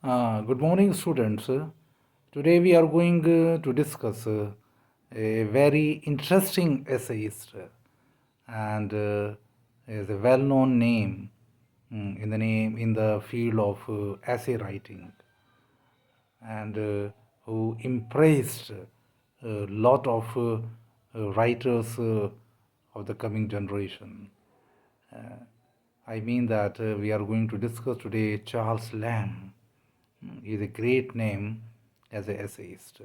Good morning, students. Today we are going to discuss a very interesting essayist and is a well-known name in the field of essay writing and who impressed a lot of writers of the coming generation. I mean that we are going to discuss today Charles Lamb. He is a great name as an essayist.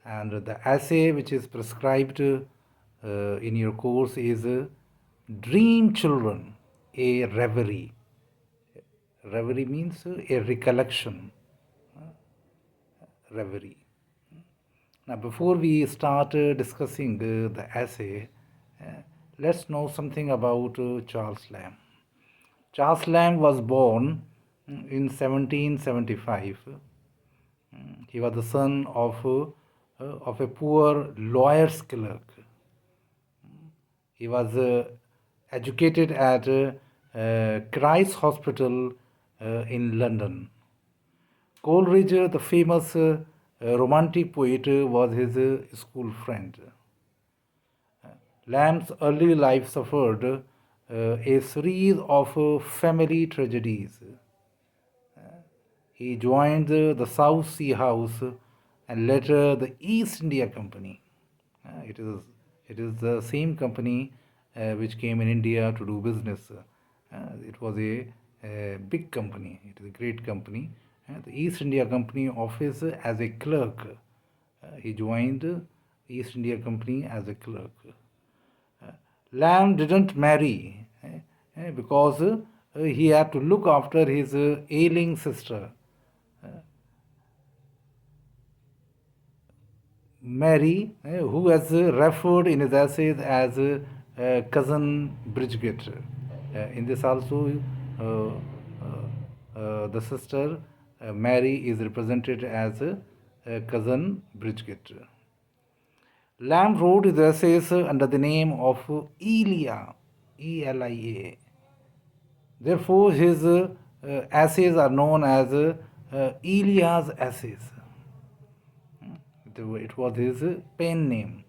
And the essay which is prescribed in your course is Dream Children, a Reverie. Reverie means a recollection, reverie. Now, before we start discussing the essay, let's know something about Charles Lamb. Charles Lamb was born in 1775. He was the son of a poor lawyer's clerk. He was educated at Christ Hospital in London. Coleridge, the famous romantic poet, was his school friend. Lamb's early life suffered a series of family tragedies. He joined the South Sea House and later the East India Company. It is the same company which came in India to do business. It was a big company. It is a great company. The East India Company office as a clerk. He joined East India Company as a clerk. Lamb didn't marry because he had to look after his ailing sister. Mary, who has referred in his essays as cousin Bridget. In this also, the sister Mary is represented as cousin Bridget. Lamb wrote his essays under the name of Elia, Elia. Therefore, his essays are known as Elia's essays. It was his pen name.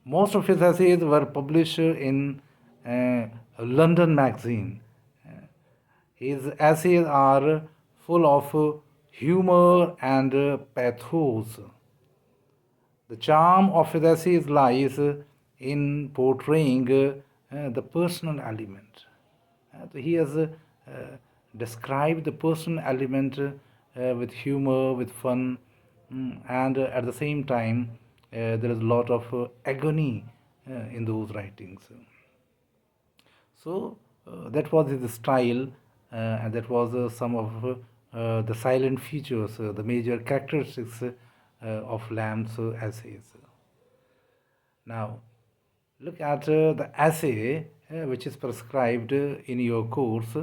Most of his essays were published in London magazine. His essays are full of humor and pathos. The charm of his essays lies in portraying the personal element. He has described the personal element with humor, with fun, and at the same time, there is a lot of agony in those writings. So that was his style, and that was some of the silent features, the major characteristics of Lamb's essays. Now, look at the essay which is prescribed in your course,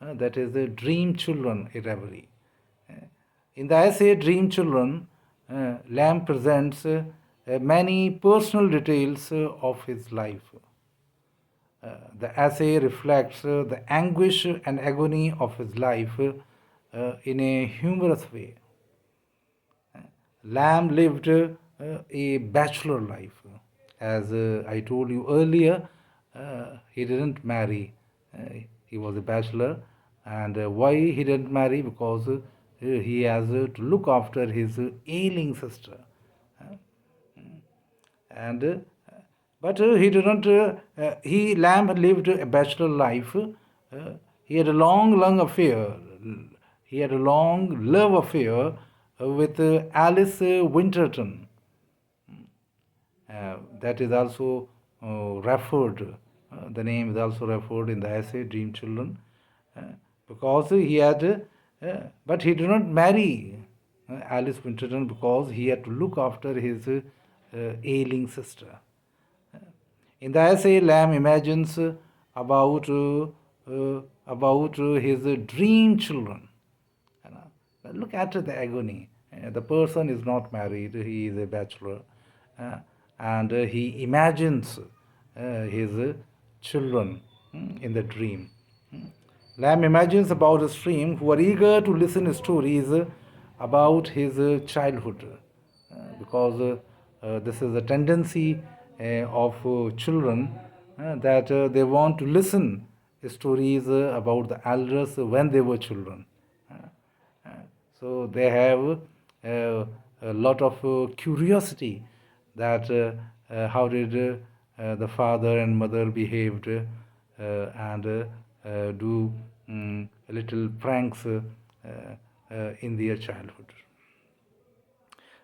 that is Dream Children, a Reverie. In the essay Dream Children, Lamb presents many personal details of his life. The essay reflects the anguish and agony of his life in a humorous way. Lamb lived a bachelor life. As I told you earlier, he didn't marry. He was a bachelor. And why he didn't marry? Because he has to look after his ailing sister. And but he didn't. He Lamb lived a bachelor life. He had a long affair. He had a long love affair with Alice Winterton. That is also referred. The name is also referred in the essay Dream Children, because he had, but he did not marry Alice Winterton because he had to look after his ailing sister. In the essay, Lamb imagines about his dream children. Look at the agony. The person is not married; he is a bachelor, and he imagines his children in the dream. Lamb imagines about a stream who are eager to listen to stories about his childhood, because this is a tendency of children, that they want to listen stories about the elders when they were children. Uh, so they have a lot of curiosity that how did the father and mother behaved, and do little pranks in their childhood.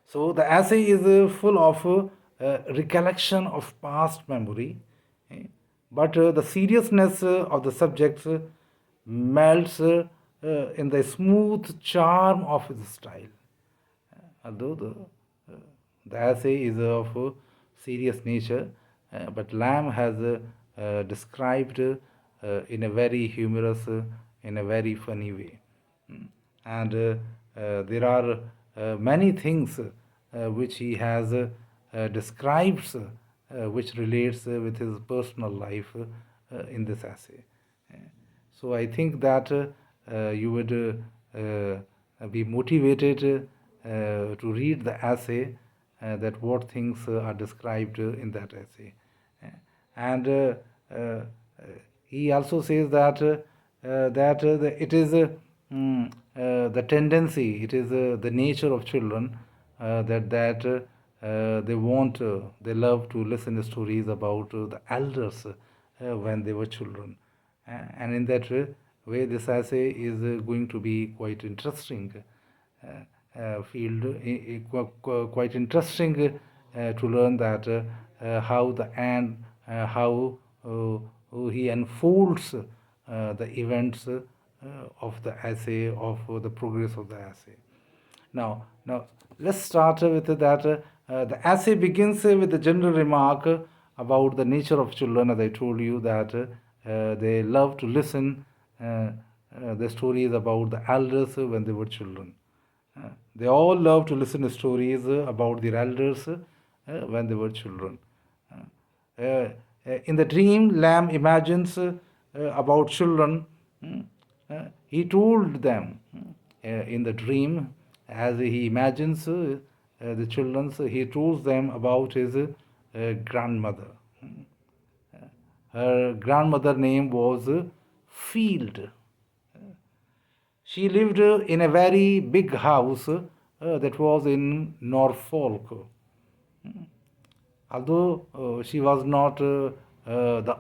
So the essay is full of recollection of past memory, eh, but the seriousness of the subjects melts in the smooth charm of his style. Although the essay is of serious nature, but Lamb has described in a very humorous, in a very funny way. Mm. And there are many things which he has describes, which relates with his personal life in this essay. So I think that you would be motivated to read the essay, that what things are described in that essay. And uh, he also says that it is the tendency, it is the nature of children, that they want, they love to listen to stories about the elders when they were children. And in that way, this essay is going to be quite interesting field, quite interesting to learn that how the end, how he unfolds the events of the essay, of the progress of the essay. Now, let's start with that. The essay begins with the general remark about the nature of children. As I told you, that they love to listen the stories about the elders when they were children. They all love to listen to stories about their elders when they were children. In the dream, Lamb imagines about children. He told them in the dream, as he imagines the children, he told them about his grandmother. Her grandmother name was Field. She lived in a very big house that was in Norfolk. Although she was not the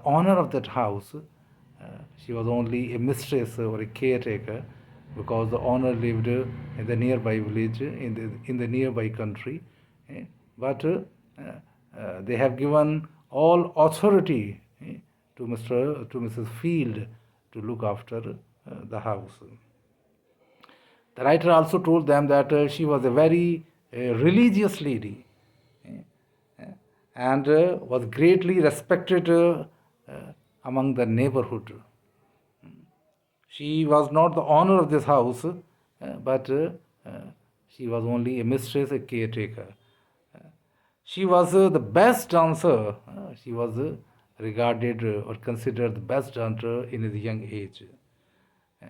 owner of that house, she was only a mistress or a caretaker, because the owner lived in the nearby village, in the nearby country. But they have given all authority to Mrs. Field to look after the house. The writer also told them that she was a very religious lady, and was greatly respected among the neighborhood. She was not the owner of this house, but she was only a mistress, a caretaker. She was the best dancer. She was regarded or considered the best dancer in his young age. Uh,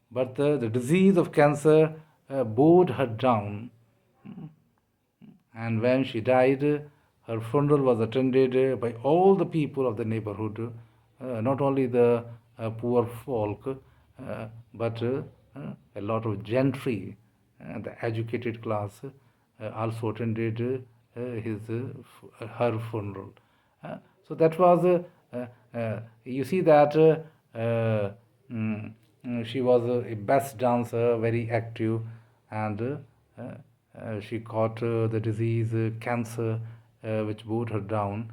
but the disease of cancer bowed her down, and when she died, her funeral was attended by all the people of the neighborhood, not only the poor folk, but a lot of gentry, the educated class, also attended her funeral. So that was, you see that she was a best dancer, very active, and she caught the disease, cancer, which bowed her down.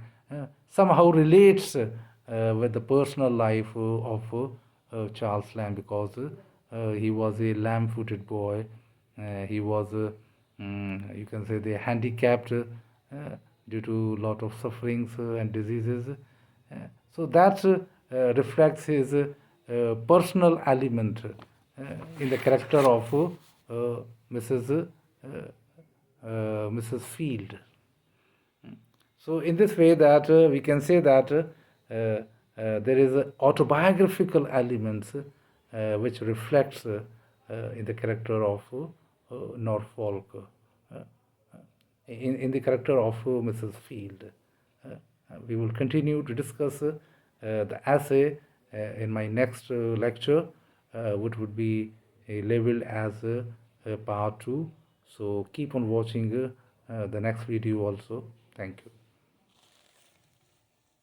Somehow relates with the personal life of Charles Lamb, because he was a lamb-footed boy. He was, you can say, the handicapped due to a lot of sufferings and diseases. So that reflects his personal element in the character of Mrs. Mrs. Field. So in this way, that we can say that there is autobiographical elements which reflects in the character of Norfolk, in the character of Mrs. Field. We will continue to discuss the essay in my next lecture, which would be labeled as part 2. So keep on watching the next video also. Thank you.